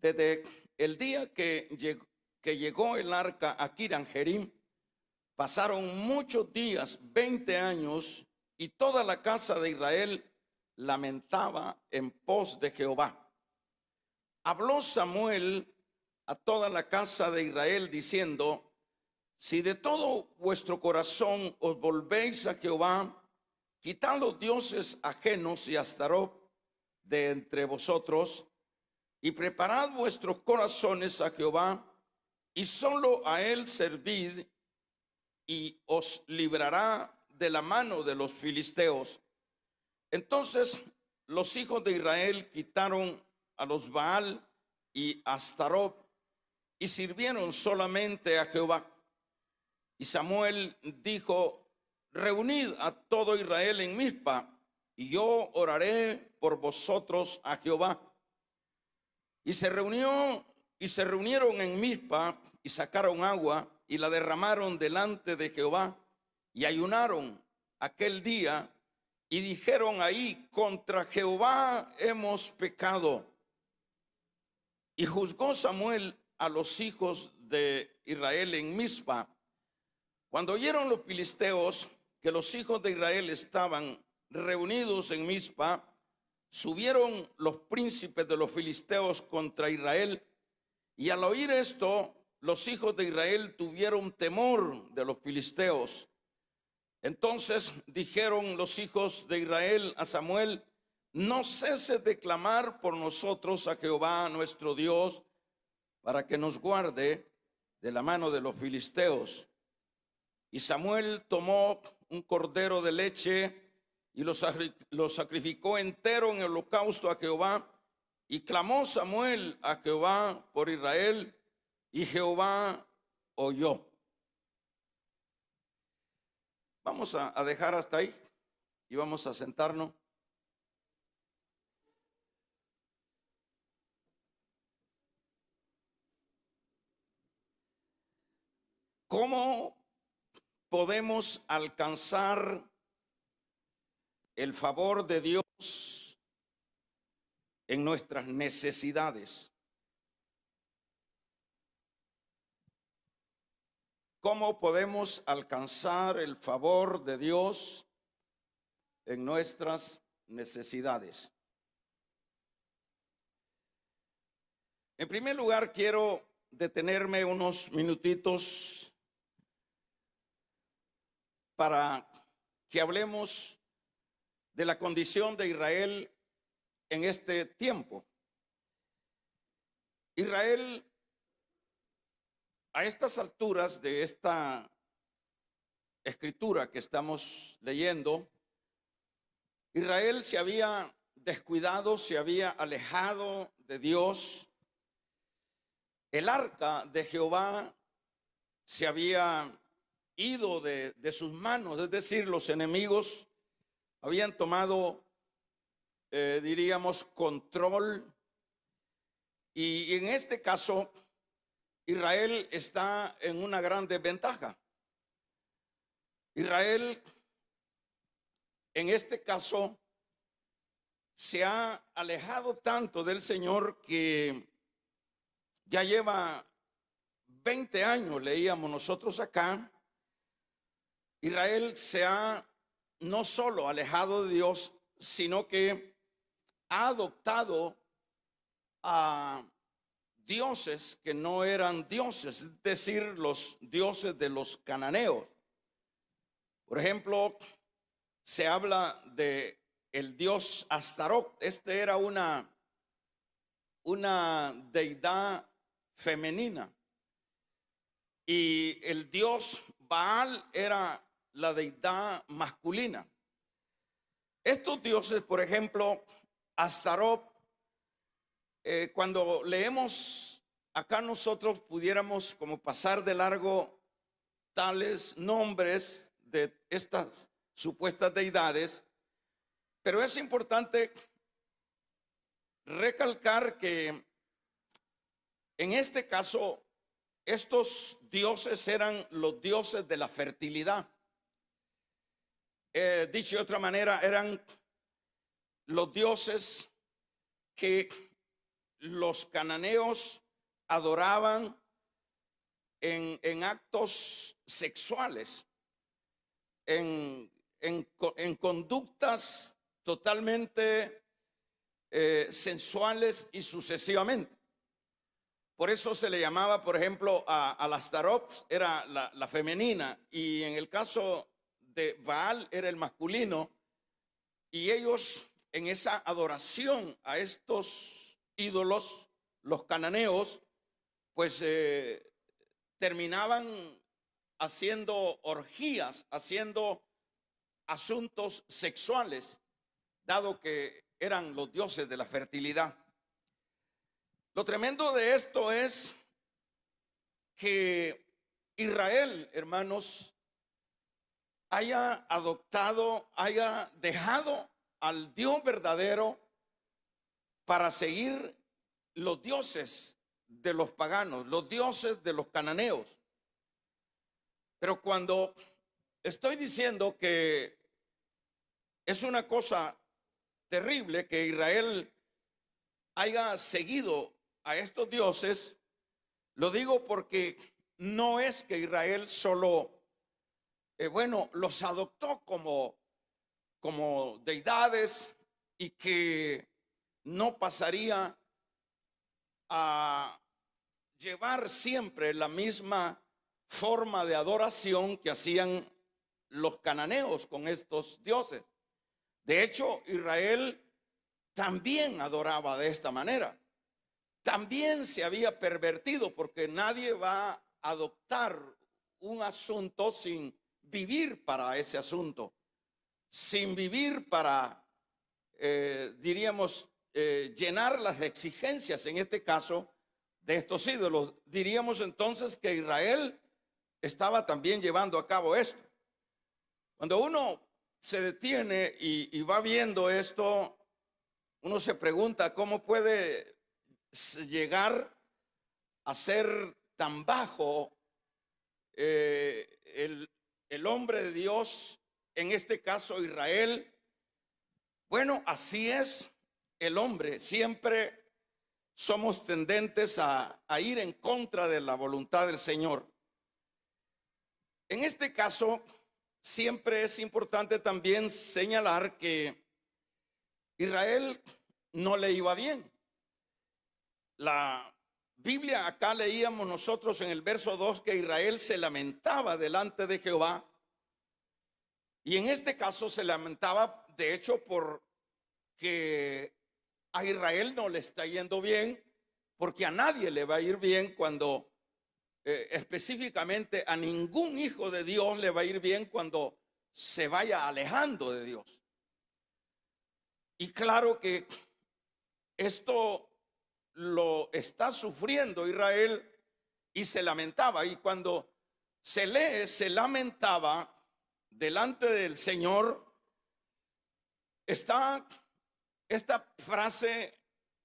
Desde el día que llegó el arca a Kiriat Jearim, pasaron muchos días, 20 años, y toda la casa de Israel lamentaba en pos de Jehová. Habló Samuel a toda la casa de Israel diciendo: si de todo vuestro corazón os volvéis a Jehová, quitad los dioses ajenos y Astarot de entre vosotros, y preparad vuestros corazones a Jehová, y solo a él servid, y os librará de la mano de los filisteos. Entonces los hijos de Israel quitaron a los Baal y Astarot y sirvieron solamente a Jehová. Y Samuel dijo: reunid a todo Israel en Mizpa, y yo oraré por vosotros a Jehová. Y se reunieron en Mizpa, y sacaron agua y la derramaron delante de Jehová, y ayunaron aquel día, y dijeron ahí: contra Jehová hemos pecado. Y juzgó Samuel a los hijos de Israel en Mizpa. Cuando oyeron los filisteos que los hijos de Israel estaban reunidos en Mizpa, subieron los príncipes de los filisteos contra Israel, y al oír esto, los hijos de Israel tuvieron temor de los filisteos. Entonces dijeron los hijos de Israel a Samuel: no ceses de clamar por nosotros a Jehová nuestro Dios, para que nos guarde de la mano de los filisteos. Y Samuel tomó un cordero de leche y lo sacrificó entero en el holocausto a Jehová. Y clamó Samuel a Jehová por Israel, y Jehová oyó. Vamos a dejar hasta ahí y vamos a sentarnos. ¿Cómo podemos alcanzar el favor de Dios en nuestras necesidades? ¿Cómo podemos alcanzar el favor de Dios en nuestras necesidades? En primer lugar, quiero detenerme unos minutitos para que hablemos de la condición de Israel en este tiempo. Israel, a estas alturas de esta escritura que estamos leyendo, Israel se había descuidado, se había alejado de Dios. El arca de Jehová se había ido de sus manos, es decir, los enemigos habían tomado, diríamos, control. Y en este caso, Israel está en una gran desventaja. Israel, en este caso, se ha alejado tanto del Señor que ya lleva 20 años, leíamos nosotros acá. Israel se ha no solo alejado de Dios, sino que ha adoptado a dioses que no eran dioses, es decir, los dioses de los cananeos. Por ejemplo, se habla de el dios Astarot. Este era una deidad femenina, y el dios Baal era la deidad masculina. Estos dioses, por ejemplo, Astarot, cuando leemos acá, nosotros pudiéramos como pasar de largo tales nombres de estas supuestas deidades, pero es importante recalcar que en este caso estos dioses eran los dioses de la fertilidad. Dicho de otra manera, eran los dioses que los cananeos adoraban en actos sexuales, en conductas totalmente sensuales y sucesivamente. Por eso se le llamaba, por ejemplo, a las Tarot, era la femenina, y en el caso de Baal era el masculino, y ellos en esa adoración a estos ídolos, los cananeos, pues terminaban haciendo orgías, haciendo asuntos sexuales, dado que eran los dioses de la fertilidad. Lo tremendo de esto es que Israel, hermanos, haya adoptado, haya dejado al Dios verdadero para seguir los dioses de los paganos, los dioses de los cananeos. Pero cuando estoy diciendo que es una cosa terrible que Israel haya seguido a estos dioses, lo digo porque no es que Israel solo, los adoptó como deidades y que no pasaría a llevar siempre la misma forma de adoración que hacían los cananeos con estos dioses. De hecho, Israel también adoraba de esta manera. También se había pervertido, porque nadie va a adoptar un asunto sin vivir para ese asunto, sin vivir para, llenar las exigencias, en este caso, de estos ídolos. Diríamos entonces que Israel estaba también llevando a cabo esto. Cuando uno se detiene y va viendo esto, uno se pregunta cómo puede llegar a ser tan bajo el hombre de Dios, en este caso Israel. Bueno, así es el hombre. Siempre somos tendentes a ir en contra de la voluntad del Señor. En este caso, siempre es importante también señalar que Israel no le iba bien. La Biblia, acá leíamos nosotros en el verso 2 que Israel se lamentaba delante de Jehová, y en este caso se lamentaba de hecho porque a Israel no le está yendo bien, porque a nadie le va a ir bien cuando específicamente a ningún hijo de Dios le va a ir bien cuando se vaya alejando de Dios. Y claro que esto lo está sufriendo Israel, y se lamentaba, y cuando se lee se lamentaba delante del Señor, esta frase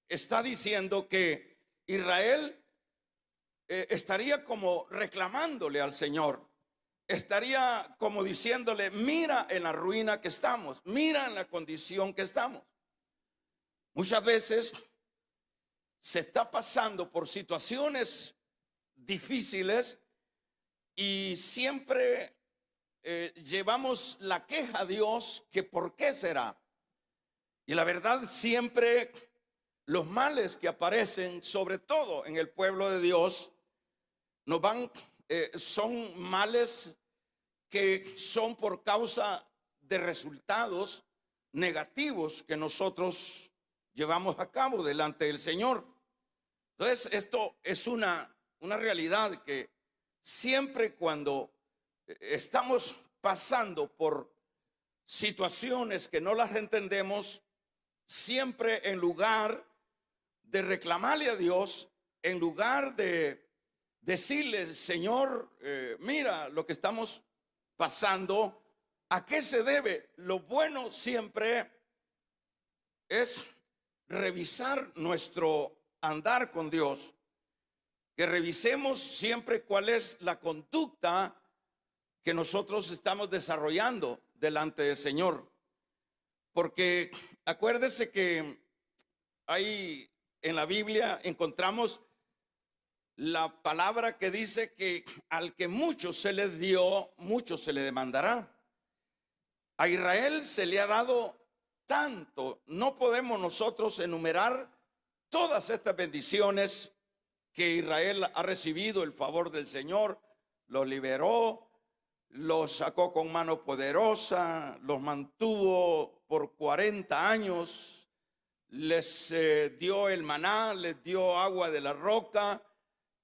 está diciendo que Israel estaría como reclamándole al Señor, estaría como diciéndole: mira en la ruina que estamos, mira en la condición que estamos. Muchas veces se está pasando por situaciones difíciles y siempre llevamos la queja a Dios, que por qué será. Y la verdad, siempre los males que aparecen, sobre todo en el pueblo de Dios, son males que son por causa de resultados negativos que nosotros llevamos a cabo delante del Señor. Entonces, esto es una realidad que siempre cuando estamos pasando por situaciones que no las entendemos, siempre en lugar de reclamarle a Dios, en lugar de decirle: Señor, mira lo que estamos pasando, ¿a qué se debe? Lo bueno siempre es revisar nuestro andar con Dios, que revisemos siempre cuál es la conducta que nosotros estamos desarrollando delante del Señor. Porque acuérdese que hay en la Biblia encontramos la palabra que dice que al que mucho se le dio, mucho se le demandará. A Israel se le ha dado tanto, no podemos nosotros enumerar todas estas bendiciones que Israel ha recibido, el favor del Señor, los liberó, los sacó con mano poderosa, los mantuvo por 40 años, les dio el maná, les dio agua de la roca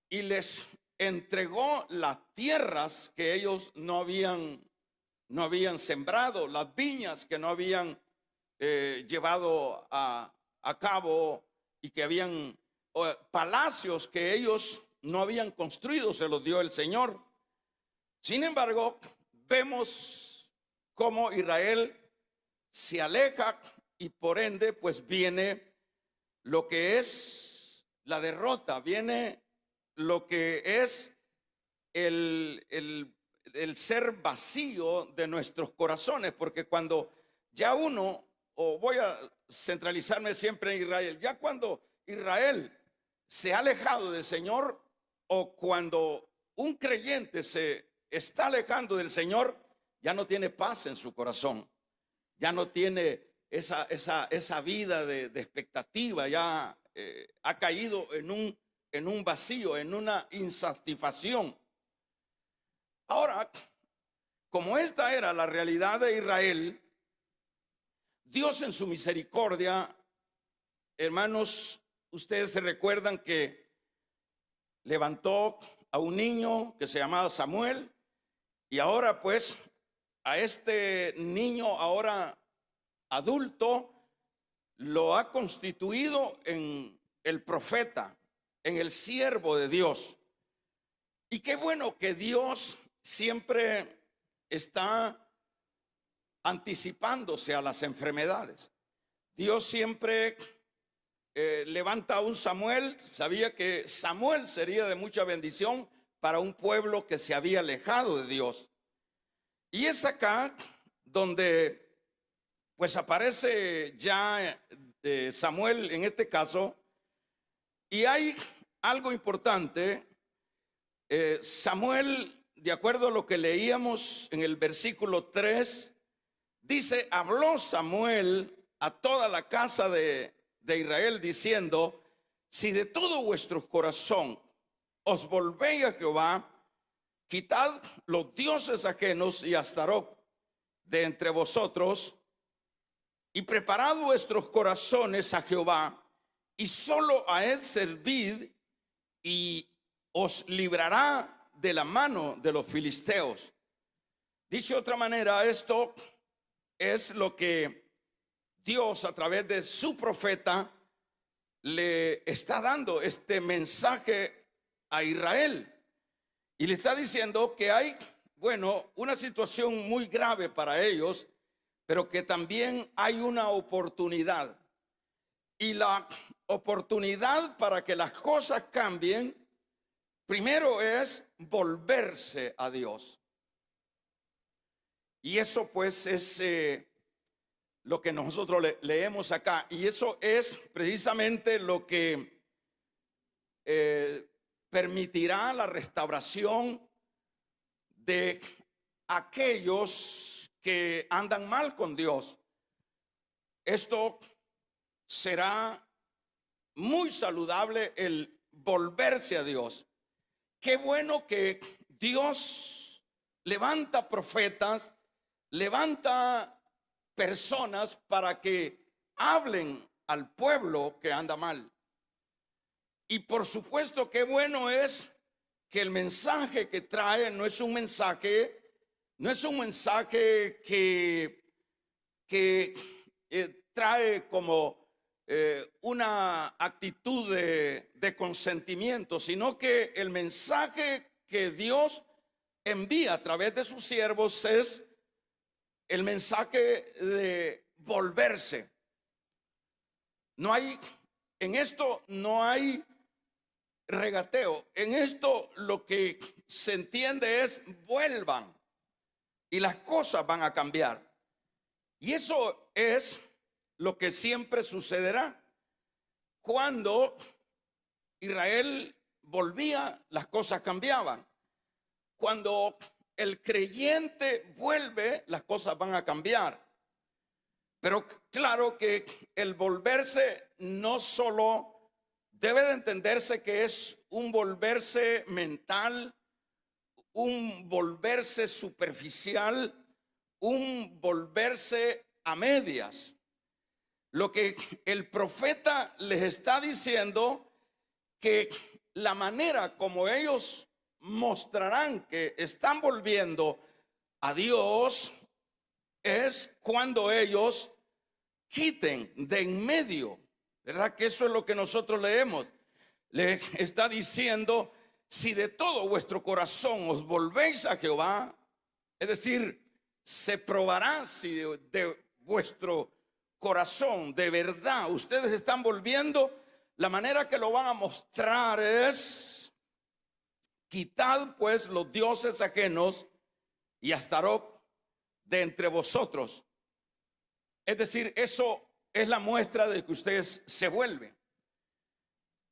y les entregó las tierras que ellos no habían sembrado, las viñas que no habían llevado a cabo y que habían palacios que ellos no habían construido, se los dio el Señor. Sin embargo, vemos cómo Israel se aleja y por ende pues viene lo que es la derrota, viene lo que es el ser vacío de nuestros corazones, porque cuando ya uno, o voy a centralizarme siempre en Israel, ya cuando Israel se ha alejado del Señor, o cuando un creyente se está alejando del Señor, ya no tiene paz en su corazón, ya no tiene esa vida de expectativa, ya ha caído en un vacío, en una insatisfacción. Ahora, como esta era la realidad de Israel, Dios en su misericordia, hermanos, ustedes se recuerdan que levantó a un niño que se llamaba Samuel, y ahora pues a este niño ahora adulto lo ha constituido en el profeta, en el siervo de Dios. Y qué bueno que Dios siempre está anticipándose a las enfermedades. Dios siempre levanta a un Samuel. Sabía que Samuel sería de mucha bendición para un pueblo que se había alejado de Dios. Y es acá donde pues aparece ya Samuel en este caso, y hay algo importante. Samuel, de acuerdo a lo que leíamos en el versículo 3, dice: habló Samuel a toda la casa de Israel diciendo: si de todo vuestro corazón os volvéis a Jehová, quitad los dioses ajenos y Astarot de entre vosotros, y preparad vuestros corazones a Jehová, y solo a él servid, y os librará de la mano de los filisteos. Dicho de otra manera, esto es lo que Dios a través de su profeta le está dando este mensaje a Israel, y le está diciendo que hay, bueno, una situación muy grave para ellos, pero que también hay una oportunidad, y la oportunidad para que las cosas cambien primero es volverse a Dios. Y eso pues es lo que nosotros leemos acá, y eso es precisamente lo que permitirá la restauración de aquellos que andan mal con Dios. Esto será muy saludable, el volverse a Dios. Qué bueno que Dios levanta profetas, levanta personas para que hablen al pueblo que anda mal. Y por supuesto, qué bueno es que el mensaje que trae no es un mensaje que trae como una actitud de consentimiento, sino que el mensaje que Dios envía a través de sus siervos es el mensaje de volverse. En esto no hay regateo. En esto lo que se entiende es: vuelvan y las cosas van a cambiar. Y eso es lo que siempre sucederá. cuando Israel volvía, las cosas cambiaban. Cuando el creyente vuelve, las cosas van a cambiar. Pero claro que el volverse no solo debe de entenderse que es un volverse mental, un volverse superficial, un volverse a medias. Lo que el profeta les está diciendo, que la manera como ellos mostrarán que están volviendo a Dios es cuando ellos quiten de en medio, ¿verdad? Que eso es lo que nosotros leemos. Le está diciendo: si de todo vuestro corazón os volvéis a Jehová, es decir, se probará si de vuestro corazón de verdad ustedes están volviendo. La manera que lo van a mostrar es: quitad pues los dioses ajenos y Astarot de entre vosotros. Es decir, eso es la muestra de que ustedes se vuelven.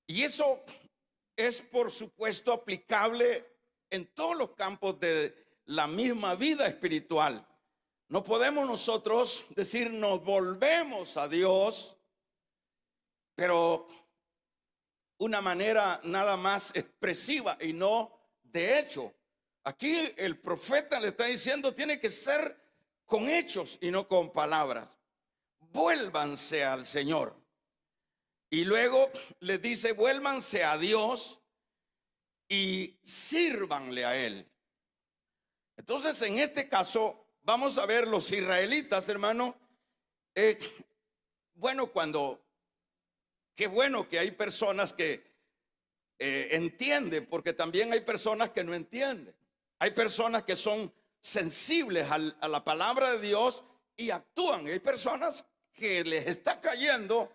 Y eso es, por supuesto, aplicable en todos los campos de la misma vida espiritual. No podemos nosotros decir nos volvemos a Dios, pero una manera nada más expresiva y no de hecho. Aquí el profeta le está diciendo: tiene que ser con hechos y no con palabras. Vuélvanse al Señor. Y luego les dice: vuélvanse a Dios y sírvanle a Él. Entonces, en este caso, vamos a ver los israelitas, hermano. Qué bueno que hay personas que entienden, porque también hay personas que no entienden. Hay personas que son sensibles a la palabra de Dios y actúan. Hay personas que les está cayendo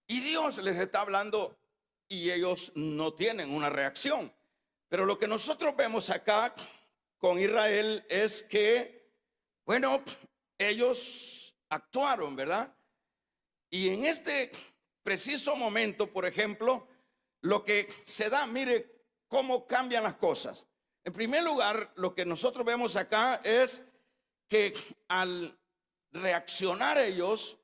y Dios les está hablando y ellos no tienen una reacción. Pero lo que nosotros vemos acá con Israel es que, bueno, ellos actuaron, ¿verdad? Y en este preciso momento, por ejemplo, lo que se da, mire cómo cambian las cosas. En primer lugar, lo que nosotros vemos acá es que al reaccionar ellos,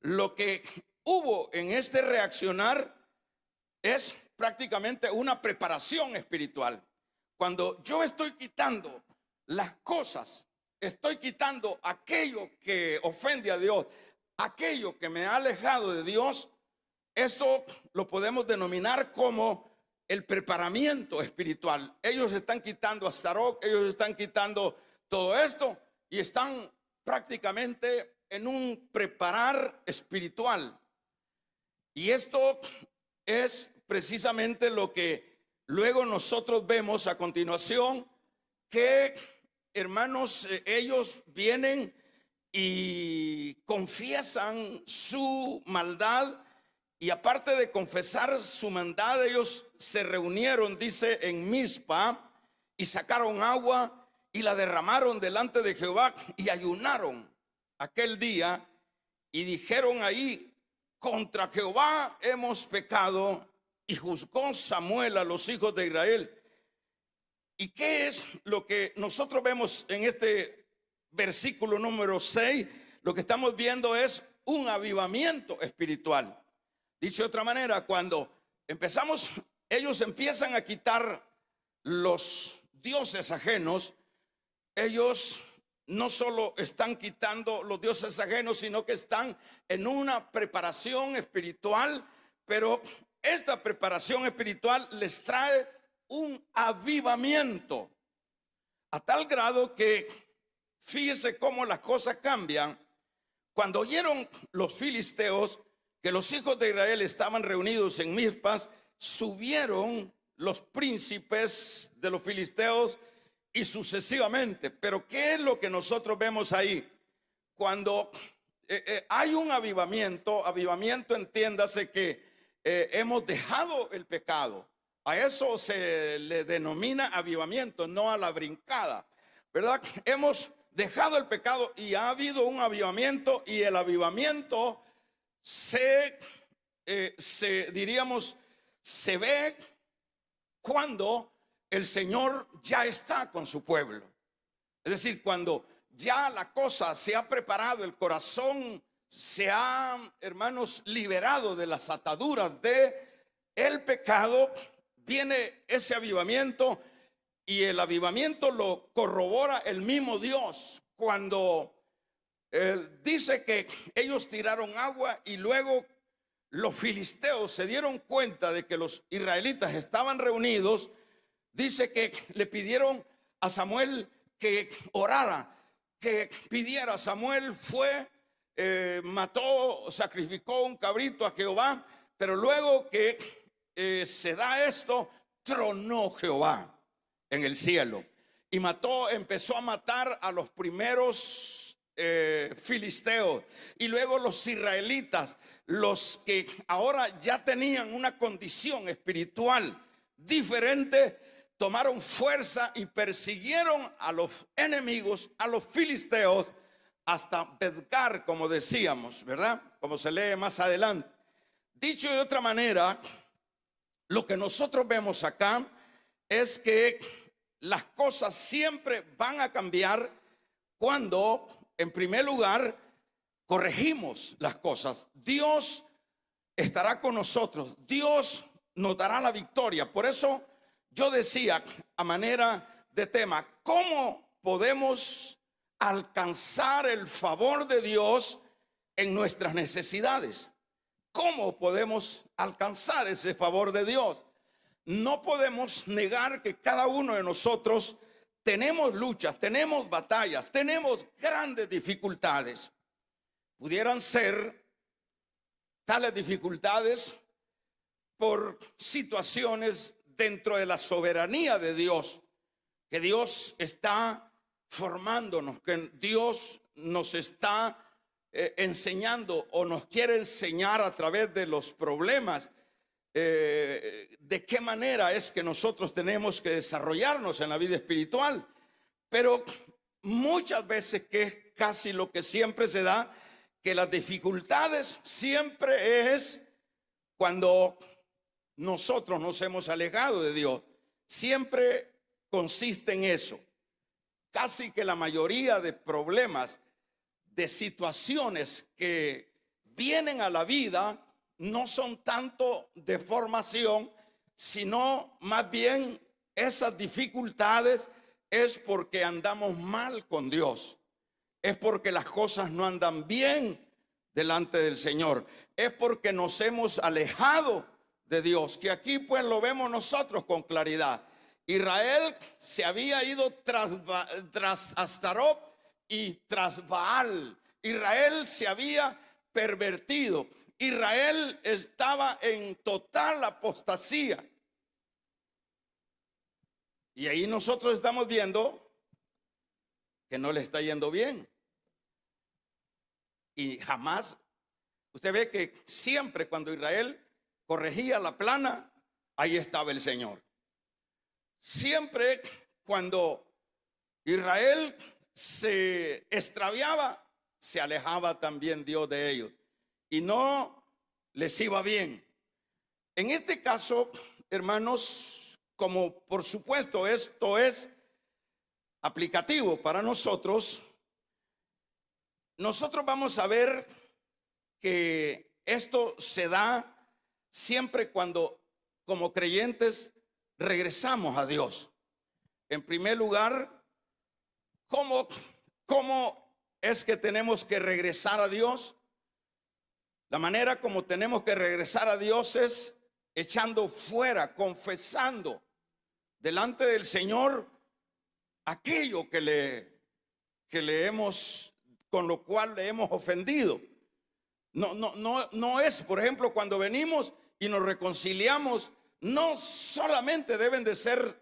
lo que hubo en este reaccionar es prácticamente una preparación espiritual. Cuando yo estoy quitando las cosas, estoy quitando aquello que ofende a Dios, aquello que me ha alejado de Dios, eso lo podemos denominar como el preparamiento espiritual. Ellos están quitando a Astarot, ellos están quitando todo esto y están prácticamente en un preparar espiritual. Y esto es precisamente lo que luego nosotros vemos a continuación, que, hermanos, ellos vienen y confiesan su maldad. Y aparte de confesar su maldad, ellos se reunieron, dice, en Mizpa, y sacaron agua y la derramaron delante de Jehová y ayunaron aquel día y dijeron ahí: contra Jehová hemos pecado. Y juzgó Samuel a los hijos de Israel. ¿Y qué es lo que nosotros vemos en este versículo número 6? Lo que estamos viendo es un avivamiento espiritual. Dicho de otra manera, cuando ellos empiezan a quitar los dioses ajenos, ellos no solo están quitando los dioses ajenos, sino que están en una preparación espiritual. Pero esta preparación espiritual les trae un avivamiento a tal grado que, fíjese cómo las cosas cambian. Cuando oyeron los filisteos que los hijos de Israel estaban reunidos en Mizpas, subieron los príncipes de los filisteos y sucesivamente. Pero ¿qué es lo que nosotros vemos ahí? Cuando hay un avivamiento, entiéndase que hemos dejado el pecado. A eso se le denomina avivamiento, no a la brincada, ¿verdad? Hemos dejado el pecado y ha habido un avivamiento, y el avivamiento se diríamos, se ve cuando el Señor ya está con su pueblo. Es decir, cuando ya la cosa se ha preparado, el corazón se ha, hermanos, liberado de las ataduras de el pecado, viene ese avivamiento, y el avivamiento lo corrobora el mismo Dios cuando dice que ellos tiraron agua y luego los filisteos se dieron cuenta de que los israelitas estaban reunidos. Dice que le pidieron a Samuel que orara, que pidiera. Samuel fue, mató, sacrificó un cabrito a Jehová, pero luego que se da esto, tronó Jehová en el cielo y empezó a matar a los primeros filisteos, y luego los israelitas, los que ahora ya tenían una condición espiritual diferente, tomaron fuerza y persiguieron a los enemigos, a los filisteos, hasta Bedgar, como decíamos, ¿verdad? Como se lee más adelante. Dicho de otra manera, lo que nosotros vemos acá es que las cosas siempre van a cambiar cuando, en primer lugar, corregimos las cosas. Dios estará con nosotros, Dios nos dará la victoria. Por eso yo decía, a manera de tema, ¿cómo podemos alcanzar el favor de Dios en nuestras necesidades? ¿Cómo podemos alcanzar ese favor de Dios? No podemos negar que cada uno de nosotros tenemos luchas, tenemos batallas, tenemos grandes dificultades. Pudieran ser tales dificultades por situaciones dentro de la soberanía de Dios, que Dios está formándonos, que Dios nos está enseñando o nos quiere enseñar a través de los problemas, de qué manera es que nosotros tenemos que desarrollarnos en la vida espiritual. Pero muchas veces, que es casi lo que siempre se da, que las dificultades siempre es cuando nosotros nos hemos alejado de Dios. Siempre consiste en eso. Casi que la mayoría de problemas, de situaciones que vienen a la vida, no son tanto de formación, sino más bien esas dificultades es porque andamos mal con Dios, es porque las cosas no andan bien delante del Señor, es porque nos hemos alejado de Dios, que aquí pues lo vemos nosotros con claridad. Israel se había ido tras Astarot y tras Baal. Israel se había pervertido. Israel estaba en total apostasía. Y ahí nosotros estamos viendo que no le está yendo bien. Y jamás, usted ve que siempre cuando Israel corregía la plana, ahí estaba el Señor. Siempre cuando Israel se extraviaba, se alejaba también Dios de ellos y no les iba bien. En este caso, hermanos, como por supuesto esto es aplicativo para nosotros, nosotros vamos a ver que esto se da siempre cuando como creyentes regresamos a Dios. En primer lugar, ¿cómo es que tenemos que regresar a Dios? La manera como tenemos que regresar a Dios es echando fuera, confesando delante del Señor aquello que le hemos, con lo cual le hemos ofendido. No es, por ejemplo, cuando venimos y nos reconciliamos, no solamente deben de ser,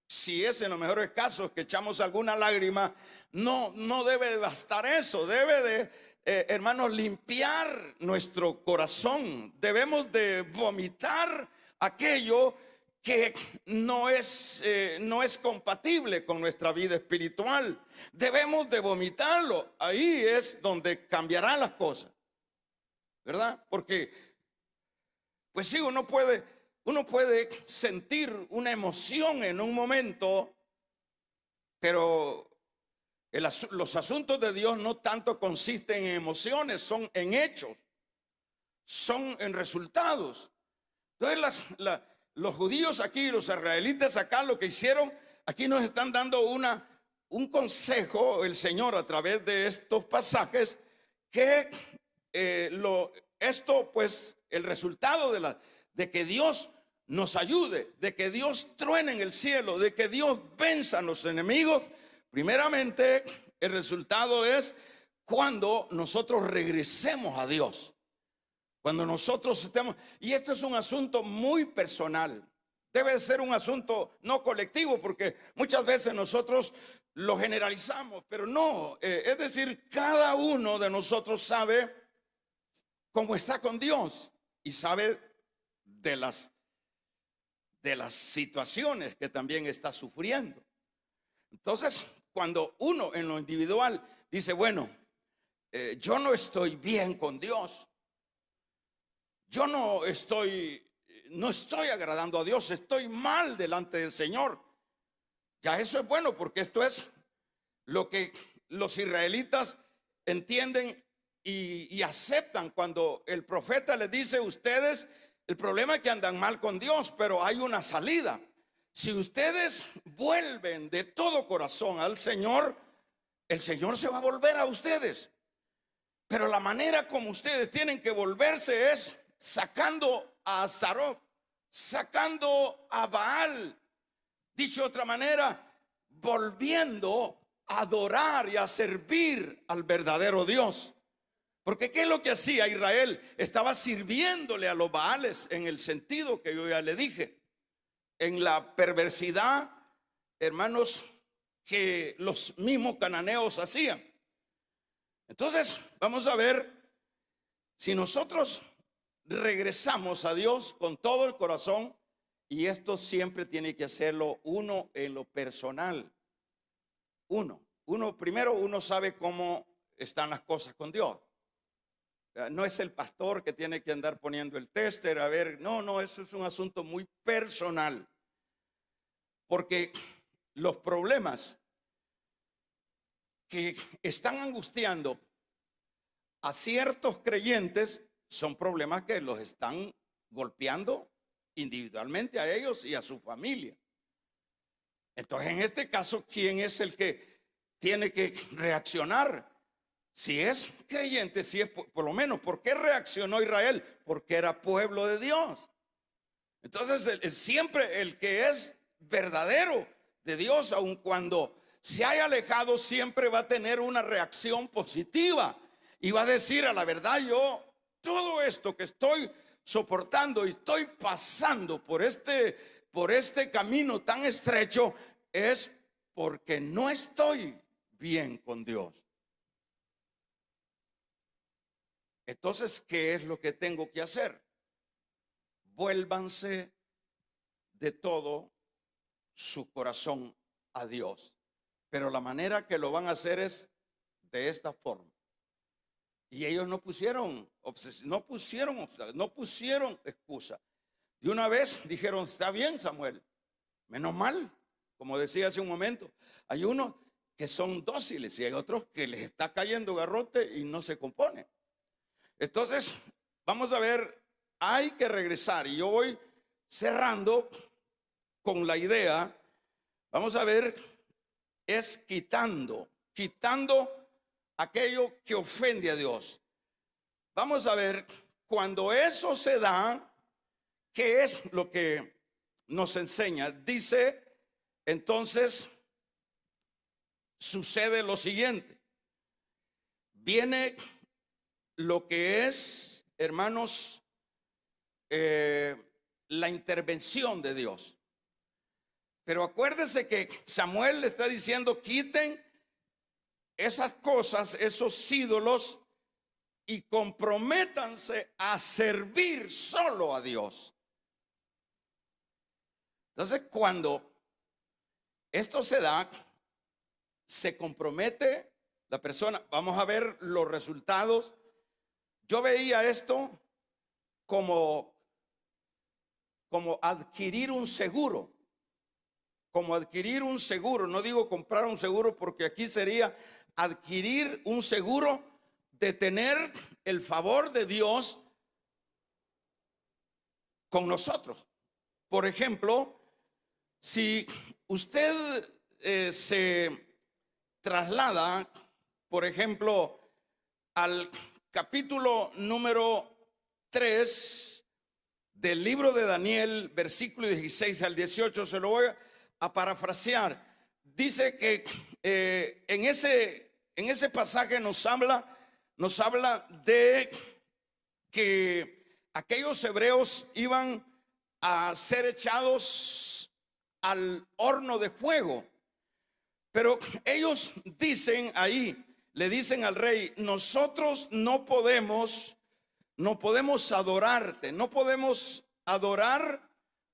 si es en los mejores casos que echamos alguna lágrima, no debe de bastar eso, debe de, hermanos, limpiar nuestro corazón. Debemos de vomitar aquello que no es compatible con nuestra vida espiritual. Debemos de vomitarlo. Ahí es donde cambiarán las cosas, ¿verdad? Porque Pues sí, uno puede sentir una emoción en un momento, pero los asuntos de Dios no tanto consisten en emociones, son en hechos, son en resultados. Entonces los judíos aquí, los israelitas acá, lo que hicieron, aquí nos están dando un consejo, el Señor, a través de estos pasajes, que esto pues el resultado de que Dios nos ayude, de que Dios truene en el cielo, de que Dios venza a los enemigos. Primeramente, el resultado es cuando nosotros regresemos a Dios, cuando nosotros estemos, y esto es un asunto muy personal, debe ser un asunto no colectivo, porque muchas veces nosotros lo generalizamos, pero no, es decir, cada uno de nosotros sabe cómo está con Dios y sabe de las situaciones que también está sufriendo. Entonces, cuando uno en lo individual dice, bueno, yo no estoy bien con Dios, yo no estoy agradando a Dios, estoy mal delante del Señor. Ya eso es bueno, porque esto es lo que los israelitas entienden y aceptan cuando el profeta les dice, ustedes, el problema es que andan mal con Dios, pero hay una salida. Si ustedes vuelven de todo corazón al Señor, el Señor se va a volver a ustedes. Pero la manera como ustedes tienen que volverse es sacando a Astarot, sacando a Baal. Dicho de otra manera, volviendo a adorar y a servir al verdadero Dios. Porque ¿qué es lo que hacía Israel? Estaba sirviéndole a los Baales en el sentido que yo ya le dije. En la perversidad, hermanos, que los mismos cananeos hacían. Entonces, vamos a ver si nosotros regresamos a Dios con todo el corazón, y esto siempre tiene que hacerlo uno en lo personal. Primero uno sabe cómo están las cosas con Dios. No es el pastor que tiene que andar poniendo el tester, a ver, no, eso es un asunto muy personal. Porque los problemas que están angustiando a ciertos creyentes son problemas que los están golpeando individualmente a ellos y a su familia. Entonces, en este caso, ¿quién es el que tiene que reaccionar? Si es creyente, si es por lo menos, ¿por qué reaccionó Israel? Porque era pueblo de Dios. Entonces, siempre el que es verdadero de Dios, aun cuando se haya alejado, siempre va a tener una reacción positiva y va a decir, a la verdad, yo todo esto que estoy soportando y estoy pasando por este camino tan estrecho es porque no estoy bien con Dios. Entonces, ¿qué es lo que tengo que hacer? Vuélvanse de todo su corazón a Dios. Pero la manera que lo van a hacer es de esta forma. Y ellos no pusieron excusa. De una vez dijeron, está bien, Samuel, menos mal. Como decía hace un momento, hay unos que son dóciles y hay otros que les está cayendo garrote y no se compone. Entonces, vamos a ver, hay que regresar. Y yo voy cerrando con la idea, vamos a ver, es quitando aquello que ofende a Dios. Vamos a ver, cuando eso se da, ¿qué es lo que nos enseña? Dice, entonces, sucede lo siguiente. Viene lo que es, hermanos, la intervención de Dios. Pero acuérdense que Samuel le está diciendo, quiten esas cosas, esos ídolos, y comprométanse a servir solo a Dios. Entonces, cuando esto se da, se compromete la persona. Vamos a ver los resultados. Yo veía esto como como adquirir un seguro. Como adquirir un seguro. No digo comprar un seguro, porque aquí sería adquirir un seguro de tener el favor de Dios con nosotros. Por ejemplo, si usted se traslada, por ejemplo, al capítulo número 3 del libro de Daniel, versículo 16 al 18, se lo voy a parafrasear. Dice que en ese pasaje nos habla de que aquellos hebreos iban a ser echados al horno de fuego. Pero ellos dicen ahí, le dicen al rey: nosotros no podemos adorarte, no podemos adorar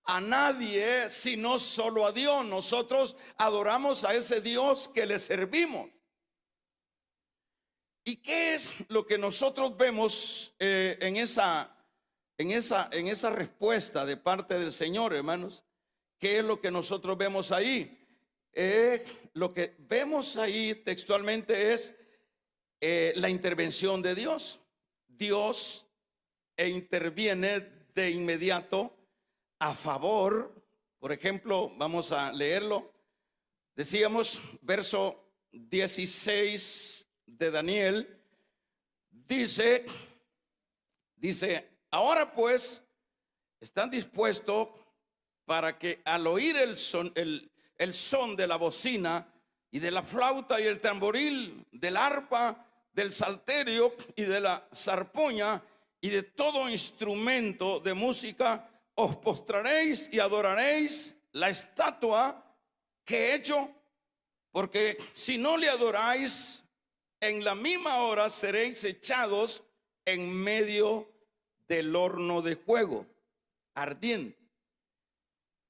a nadie sino solo a Dios. Nosotros adoramos a ese Dios que le servimos. ¿Y qué es lo que nosotros vemos en esa respuesta de parte del Señor, hermanos? ¿Qué es lo que nosotros vemos ahí? Lo que vemos ahí textualmente es la intervención de Dios. Dios interviene de inmediato a favor. Por ejemplo, vamos a leerlo. Decíamos, verso 16 de Daniel, dice, ahora pues, ¿están dispuestos para que al oír el son de la bocina y de la flauta y el tamboril, del arpa, del salterio y de la zarpoña y de todo instrumento de música, os postraréis y adoraréis la estatua que he hecho? Porque si no le adoráis, en la misma hora seréis echados en medio del horno de fuego ardiente.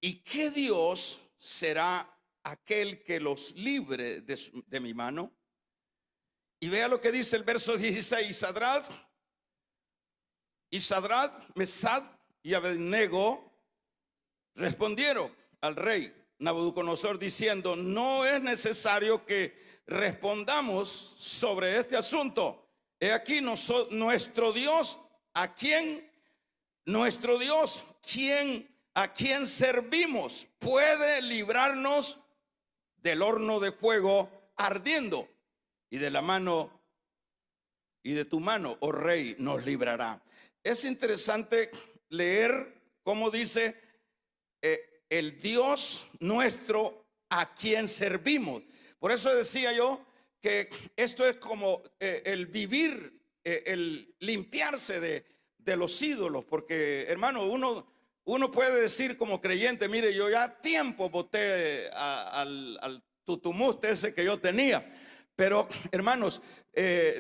¿Y qué Dios será aquel que los libre de mi mano? Y vea lo que dice el verso 16. Sadrad, Mesad y Abednego respondieron al rey Nabucodonosor diciendo: no es necesario que respondamos sobre este asunto. He aquí nuestro Dios, a quien servimos, puede librarnos del horno de fuego ardiendo, y de la mano y de tu mano, oh rey, nos librará. Es interesante leer cómo dice el Dios nuestro a quien servimos. Por eso decía yo que esto es como el vivir, el limpiarse de los ídolos. Porque, hermano, uno puede decir como creyente: mire, yo ya tiempo boté al tutumuste ese que yo tenía. Pero, hermanos,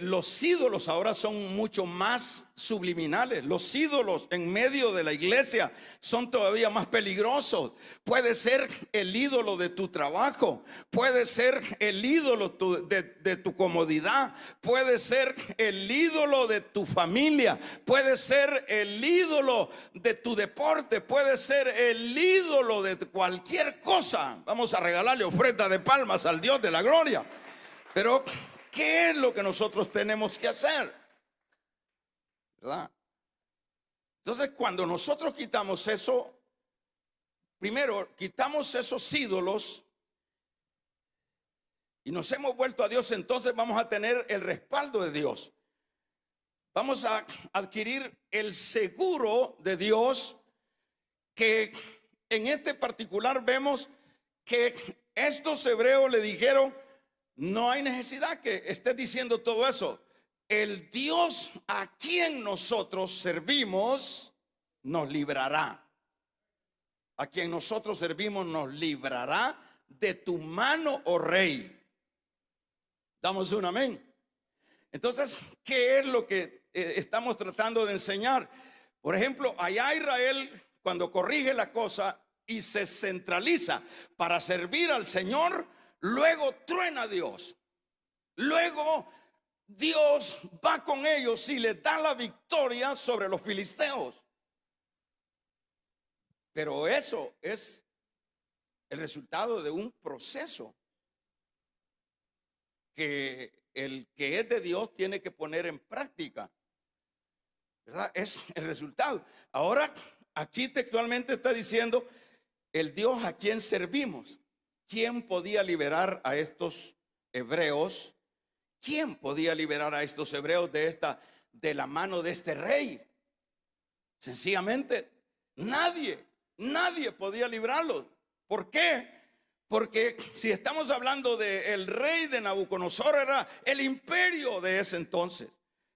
los ídolos ahora son mucho más subliminales. Los ídolos en medio de la iglesia son todavía más peligrosos. Puede ser el ídolo de tu trabajo, puede ser el ídolo de tu comodidad, puede ser el ídolo de tu familia, puede ser el ídolo de tu deporte, puede ser el ídolo de cualquier cosa. Vamos a regalarle ofrenda de palmas al Dios de la gloria. Pero ¿qué es lo que nosotros tenemos que hacer? ¿Verdad? Entonces, cuando nosotros quitamos eso, primero quitamos esos ídolos y nos hemos vuelto a Dios, entonces vamos a tener el respaldo de Dios. Vamos a adquirir el seguro de Dios, que en este particular vemos que estos hebreos le dijeron: no hay necesidad que estés diciendo todo eso. El Dios a quien nosotros servimos nos librará. A quien nosotros servimos nos librará de tu mano, oh rey. Damos un amén. Entonces, ¿qué es lo que estamos tratando de enseñar? Por ejemplo, allá Israel, cuando corrige la cosa y se centraliza para servir al Señor, luego truena a Dios. Luego Dios va con ellos y les da la victoria sobre los filisteos. Pero eso es el resultado de un proceso que el que es de Dios tiene que poner en práctica, ¿verdad? Es el resultado. Ahora, aquí textualmente está diciendo el Dios a quien servimos. ¿Quién podía liberar a estos hebreos? ¿Quién podía liberar a estos hebreos de la mano de este rey? Sencillamente, nadie podía librarlos. ¿Por qué? Porque si estamos hablando del rey de Nabucodonosor, era el imperio de ese entonces.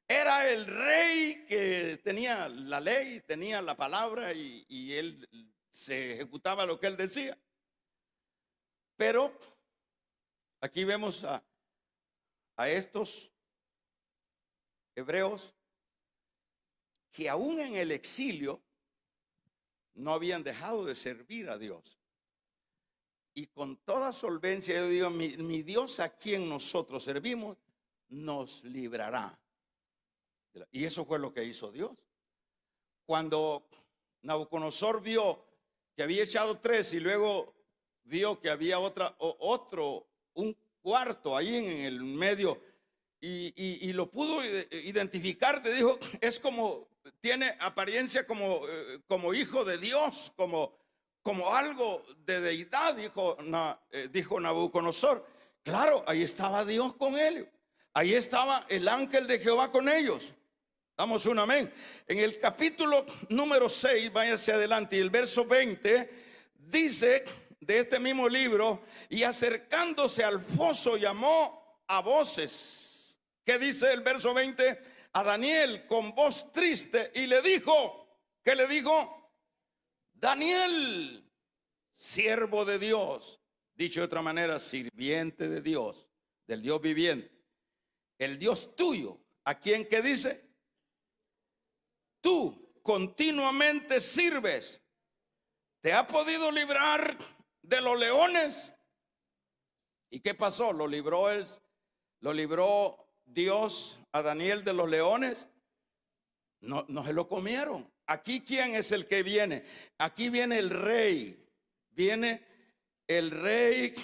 Era el rey que tenía la ley, tenía la palabra y él se ejecutaba lo que él decía. Pero aquí vemos a estos hebreos que aún en el exilio no habían dejado de servir a Dios. Y con toda solvencia yo digo, mi Dios a quien nosotros servimos nos librará. Y eso fue lo que hizo Dios. Cuando Nabucodonosor vio que había echado 3 y luego vio que había un cuarto ahí en el medio y lo pudo identificar, te dijo, es como, tiene apariencia como hijo de Dios, como algo de deidad, dijo Nabucodonosor. Claro, ahí estaba Dios con ellos. Ahí estaba el ángel de Jehová con ellos. Damos un amén. En el capítulo número 6, váyase adelante, y el verso 20 dice de este mismo libro: y acercándose al foso llamó a voces. ¿Qué dice el verso 20? A Daniel con voz triste y le dijo, ¿qué le dijo? Daniel, siervo de Dios, dicho de otra manera, sirviente de Dios, del Dios viviente, el Dios tuyo, ¿a quién que dice? Tú continuamente sirves. ¿Te ha podido librar de los leones? ¿Y qué pasó? ¿Lo libró Dios a Daniel de los leones? No, no se lo comieron. Aquí, ¿quién es el que viene? Aquí viene el rey. Viene el rey,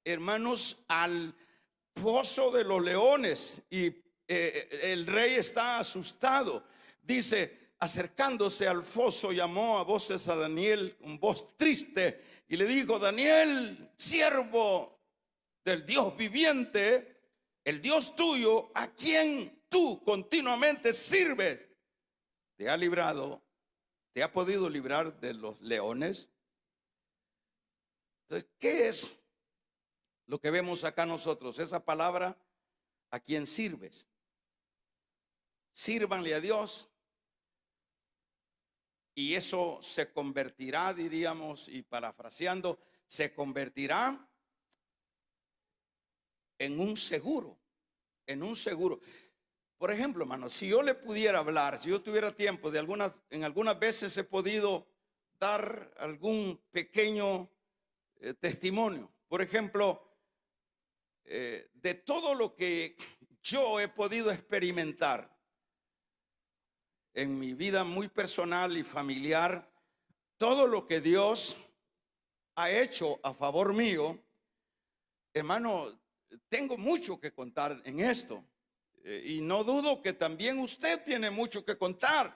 hermanos, al foso de los leones. Y el rey está asustado. Dice, acercándose al foso, llamó a voces a Daniel con voz triste y le dijo: Daniel, siervo del Dios viviente, el Dios tuyo, a quien tú continuamente sirves, ¿te ha librado? ¿Te ha podido librar de los leones? Entonces, ¿qué es lo que vemos acá nosotros? Esa palabra, ¿a quién sirves? Sírvanle a Dios. Y eso se convertirá, diríamos, y parafraseando, se convertirá en un seguro, Por ejemplo, hermano, si yo le pudiera hablar, si yo tuviera tiempo, en algunas veces he podido dar algún pequeño testimonio. Por ejemplo, de todo lo que yo he podido experimentar en mi vida muy personal y familiar, todo lo que Dios ha hecho a favor mío, hermano, tengo mucho que contar en esto. Y no dudo que también usted tiene mucho que contar.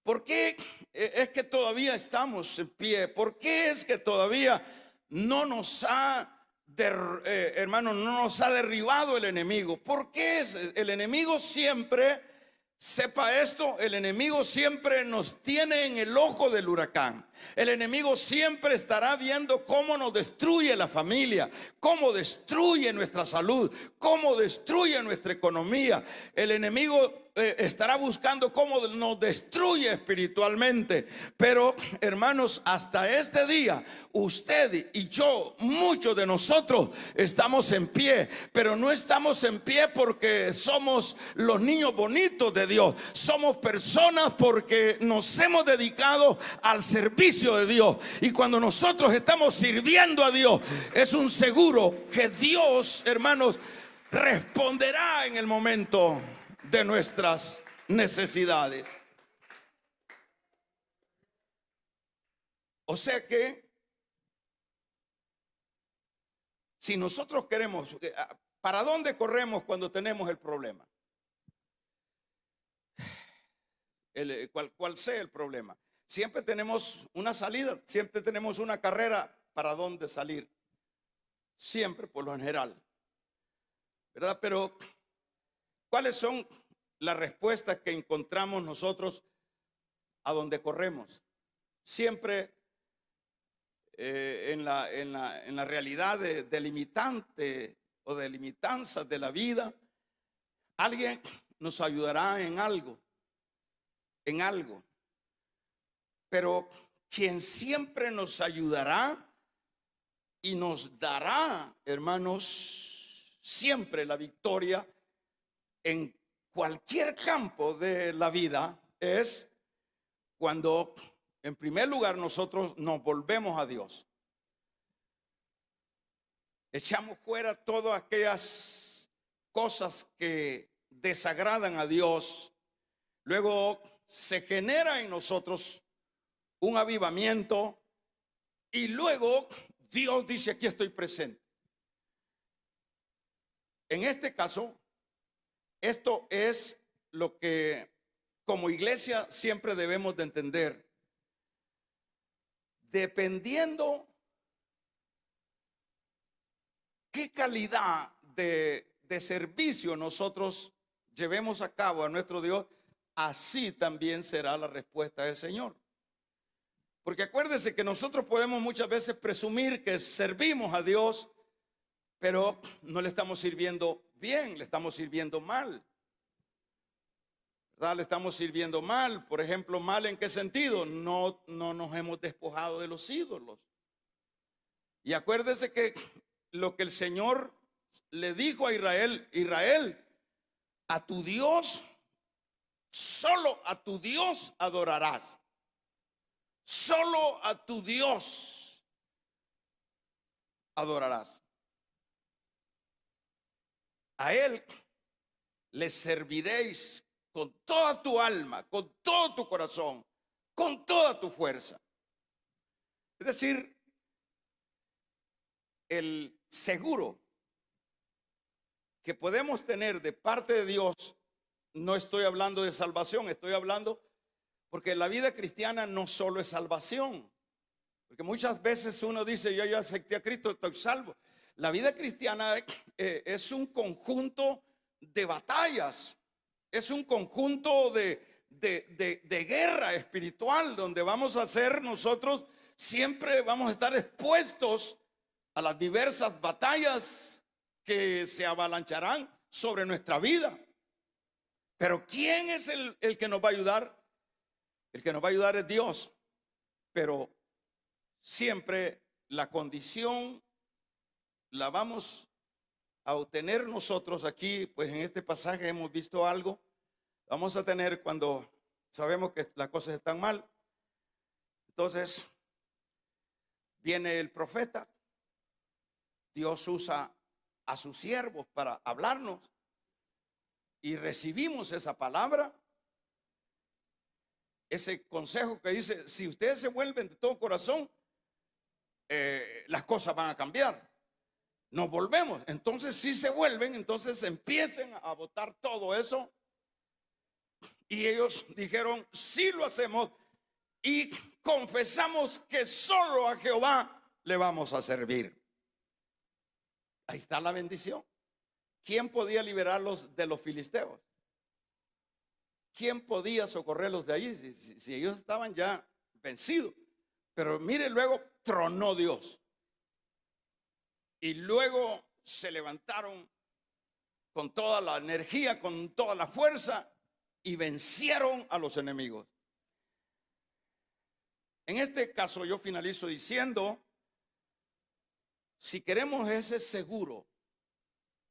¿Por qué es que todavía estamos en pie? ¿Por qué es que todavía no nos ha, hermano, no nos ha derribado el enemigo? ¿Por qué es el enemigo siempre? Sepa esto, el enemigo siempre nos tiene en el ojo del huracán. El enemigo siempre estará viendo cómo nos destruye la familia, cómo destruye nuestra salud, cómo destruye nuestra economía. El enemigo estará buscando cómo nos destruye espiritualmente. Pero, hermanos, hasta este día, usted y yo, muchos de nosotros estamos en pie. Pero no estamos en pie porque somos los niños bonitos de Dios. Somos personas porque nos hemos dedicado al servicio de Dios. Y cuando nosotros estamos sirviendo a Dios, es un seguro que Dios, hermanos, responderá en el momento de nuestras necesidades. O sea que si nosotros queremos, ¿para dónde corremos cuando tenemos el problema? Cual sea el problema. Siempre tenemos una salida, siempre tenemos una carrera para dónde salir. Siempre, por lo general. ¿Verdad? Pero, ¿cuáles son las respuestas que encontramos nosotros a donde corremos? Siempre en la realidad de limitante o de limitanzas de la vida, alguien nos ayudará en algo. Pero quien siempre nos ayudará y nos dará, hermanos, siempre la victoria en cualquier campo de la vida es cuando, en primer lugar, nosotros nos volvemos a Dios. Echamos fuera todas aquellas cosas que desagradan a Dios. Luego se genera en nosotros un avivamiento y luego Dios dice: aquí estoy presente. En este caso, esto es lo que como iglesia siempre debemos de entender. Dependiendo qué calidad de servicio nosotros llevemos a cabo a nuestro Dios, así también será la respuesta del Señor. Porque acuérdense que nosotros podemos muchas veces presumir que servimos a Dios, pero no le estamos sirviendo bien, le estamos sirviendo mal. ¿Verdad? Le estamos sirviendo mal. Por ejemplo, ¿mal en qué sentido? No nos hemos despojado de los ídolos. Y acuérdense que lo que el Señor le dijo a Israel: Israel, a tu Dios, solo a tu Dios adorarás. Solo a tu Dios adorarás. A Él le serviréis con toda tu alma, con todo tu corazón, con toda tu fuerza. Es decir, el seguro que podemos tener de parte de Dios, no estoy hablando de salvación, estoy hablando porque la vida cristiana no solo es salvación. Porque muchas veces uno dice: yo ya acepté a Cristo, estoy salvo. La vida cristiana es un conjunto de batallas, es un conjunto de guerra espiritual, donde vamos a ser nosotros, siempre vamos a estar expuestos a las diversas batallas que se avalancharán sobre nuestra vida. Pero ¿quién es el que nos va a ayudar? El que nos va a ayudar es Dios. Pero siempre la condición la vamos a obtener nosotros aquí. Pues en este pasaje hemos visto algo. Vamos a tener cuando sabemos que las cosas están mal. Entonces viene el profeta. Dios usa a sus siervos para hablarnos y recibimos esa palabra, ese consejo que dice: si ustedes se vuelven de todo corazón, las cosas van a cambiar. Nos volvemos. Entonces, si se vuelven, entonces empiecen a botar todo eso. Y ellos dijeron: sí lo hacemos y confesamos que solo a Jehová le vamos a servir. Ahí está la bendición. ¿Quién podía liberarlos de los filisteos? ¿Quién podía socorrerlos de allí si ellos estaban ya vencidos? Pero mire, luego tronó Dios. Y luego se levantaron con toda la energía, con toda la fuerza y vencieron a los enemigos. En este caso yo finalizo diciendo: si queremos ese seguro,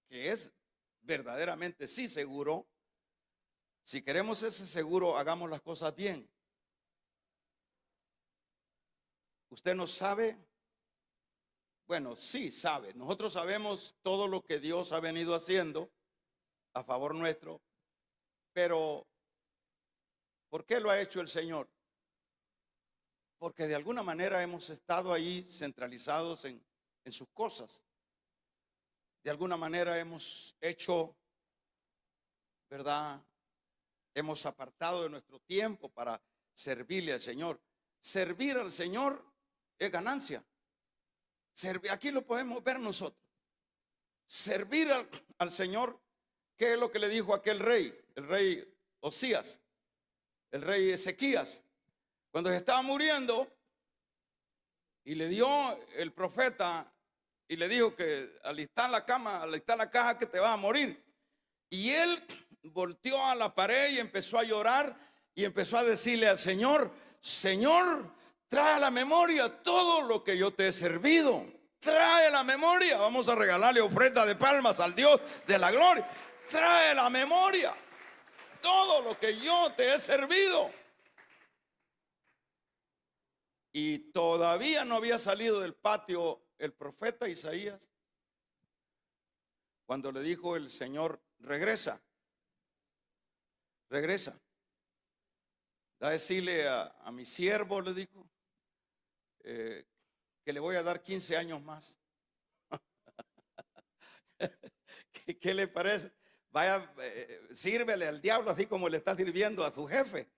que es verdaderamente sí seguro, si queremos ese seguro, hagamos las cosas bien. Usted no sabe, bueno, sí sabe, nosotros sabemos todo lo que Dios ha venido haciendo a favor nuestro, pero ¿por qué lo ha hecho el Señor? porque de alguna manera hemos estado ahí centralizados en sus cosas. De alguna manera hemos hecho, ¿verdad? Hemos apartado de nuestro tiempo para servirle al Señor. Servir al Señor es ganancia. Aquí lo podemos ver nosotros. Servir al Señor, ¿qué es lo que le dijo aquel rey? El rey Osías, el rey Ezequías, cuando se estaba muriendo, y le dio el profeta y le dijo que alistar la cama, alistar la caja, que te vas a morir. Y él volteó a la pared y empezó a llorar y empezó a decirle al Señor: Señor, trae a la memoria todo lo que yo te he servido. Trae a la memoria. Vamos a regalarle ofrenda de palmas al Dios de la gloria. Trae a la memoria todo lo que yo te he servido. Y todavía no había salido del patio el profeta Isaías cuando le dijo el Señor: regresa, regresa. Da a decirle a mi siervo, le dijo, que le voy a dar 15 años más. ¿Qué le parece? Vaya, sírvele al diablo así como le está sirviendo a su jefe.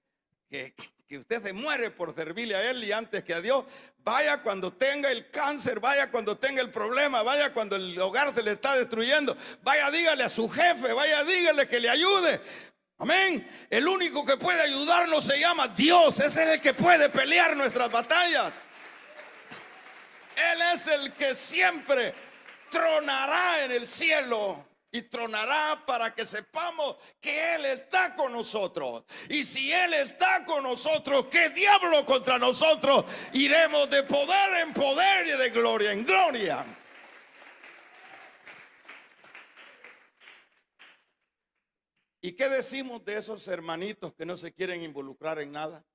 Que usted se muere por servirle a él y antes que a Dios. Vaya cuando tenga el cáncer, vaya cuando tenga el problema, vaya cuando el hogar se le está destruyendo. Vaya, dígale a su jefe, vaya, dígale que le ayude. Amén. El único que puede ayudarnos se llama Dios. Ese es el que puede pelear nuestras batallas. Él es el que siempre tronará en el cielo y tronará para que sepamos que Él está con nosotros. Y si Él está con nosotros, ¿qué diablo contra nosotros? Iremos de poder en poder y de gloria en gloria. ¿Y qué decimos de esos hermanitos que no se quieren involucrar en nada?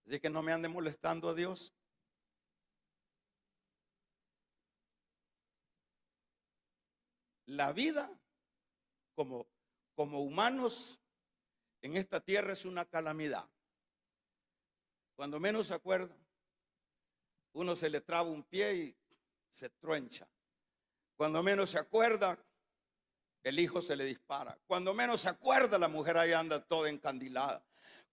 Así que no me ande molestando a Dios. La vida como humanos en esta tierra es una calamidad. Cuando menos se acuerda, uno se le traba un pie y se truencha. Cuando menos se acuerda, el hijo se le dispara. Cuando menos se acuerda, la mujer ahí anda toda encandilada.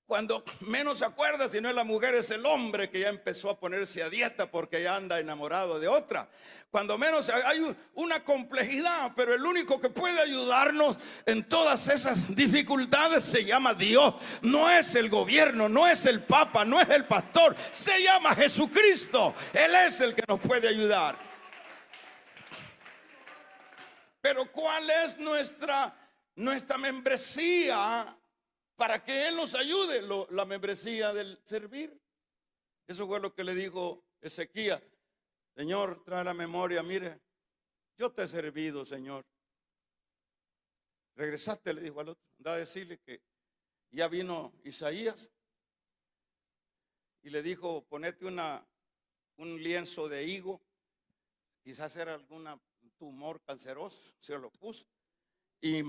Cuando menos se acuerda, si no es la mujer, es el hombre que ya empezó a ponerse a dieta porque ya anda enamorado de otra. Cuando menos hay una complejidad, pero el único que puede ayudarnos en todas esas dificultades se llama Dios. No es el gobierno, no es el papa, no es el pastor, se llama Jesucristo. Él es el que nos puede ayudar. Pero ¿cuál es nuestra membresía para que Él nos ayude? La membresía del servir. Eso fue lo que le dijo Ezequías. Señor, trae la memoria, mire, yo te he servido, Señor. Regresaste, le dijo al otro. Anda a decirle que ya vino Isaías y le dijo: ponete un lienzo de higo, quizás era algún tumor canceroso, se lo puso. Y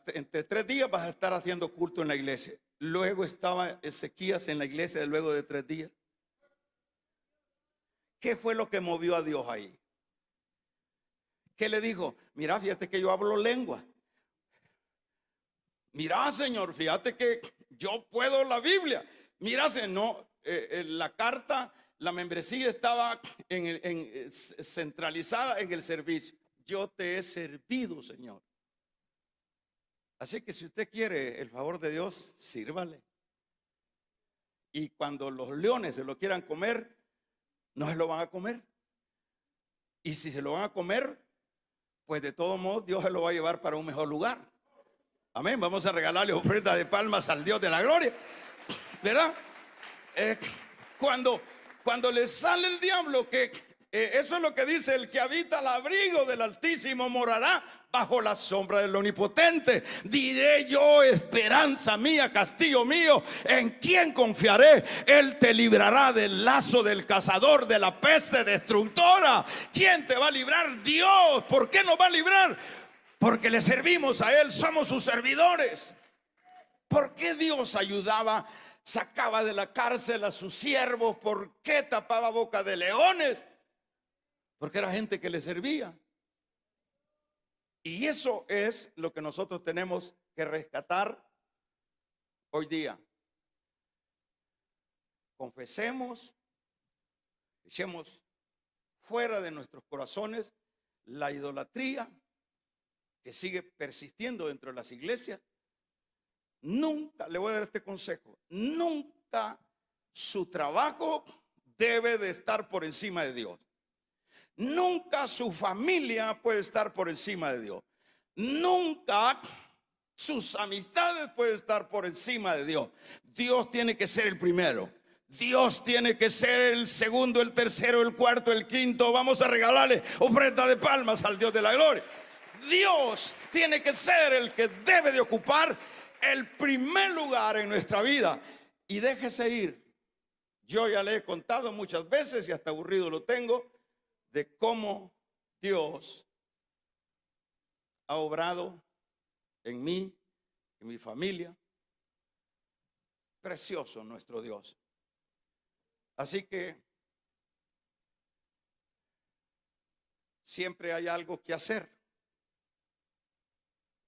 entre 3 días vas a estar haciendo culto en la iglesia. Luego estaba Ezequías en la iglesia luego de 3 días. ¿Qué fue lo que movió a Dios ahí? ¿Qué le dijo? Mira, fíjate que yo hablo lengua. Mira, Señor, fíjate que yo puedo la Biblia. Mira, no, la carta, la membresía estaba centralizada en el servicio. Yo te he servido, Señor. Así que si usted quiere el favor de Dios, sírvale. Y cuando los leones se lo quieran comer, no se lo van a comer. Y si se lo van a comer, pues de todos modos Dios se lo va a llevar para un mejor lugar. Amén. Vamos a regalarle ofrenda de palmas al Dios de la gloria, ¿verdad? Cuando le sale el diablo, eso es lo que dice: el que habita al abrigo del Altísimo morará bajo la sombra del Omnipotente. Diré yo: esperanza mía, castillo mío, ¿en quién confiaré? Él te librará del lazo del cazador, de la peste destructora. ¿Quién te va a librar? Dios. ¿Por qué nos va a librar? Porque le servimos a Él, somos sus servidores. ¿Por qué Dios ayudaba sacaba de la cárcel a sus siervos? ¿Por qué tapaba boca de leones? Porque era gente que le servía. Y eso es lo que nosotros tenemos que rescatar hoy día. Confesemos, echemos fuera de nuestros corazones la idolatría que sigue persistiendo dentro de las iglesias. Nunca, le voy a dar este consejo, nunca su trabajo debe de estar por encima de Dios. Nunca su familia puede estar por encima de Dios. Nunca sus amistades pueden estar por encima de Dios. Dios tiene que ser el primero. Dios tiene que ser el segundo, el tercero, el cuarto, el quinto. Vamos a regalarle ofrenda de palmas al Dios de la gloria. Dios tiene que ser el que debe de ocupar el primer lugar en nuestra vida. Y déjese ir. Yo ya le he contado muchas veces y hasta aburrido lo tengo, de cómo Dios ha obrado en mí, en mi familia. Precioso nuestro Dios. Así que siempre hay algo que hacer,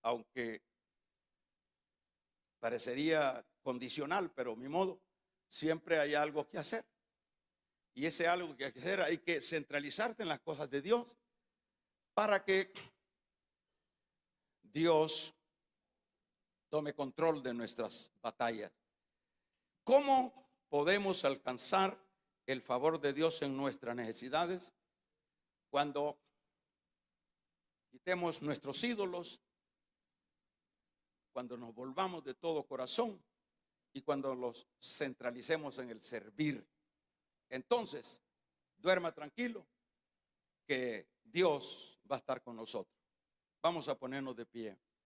aunque parecería condicional, pero mi modo, siempre hay algo que hacer. Y ese algo que hay que hacer, hay que centralizarte en las cosas de Dios para que Dios tome control de nuestras batallas. ¿Cómo podemos alcanzar el favor de Dios en nuestras necesidades? Cuando quitemos nuestros ídolos, cuando nos volvamos de todo corazón y cuando los centralicemos en el servir. Entonces, duerma tranquilo que Dios va a estar con nosotros. Vamos a ponernos de pie.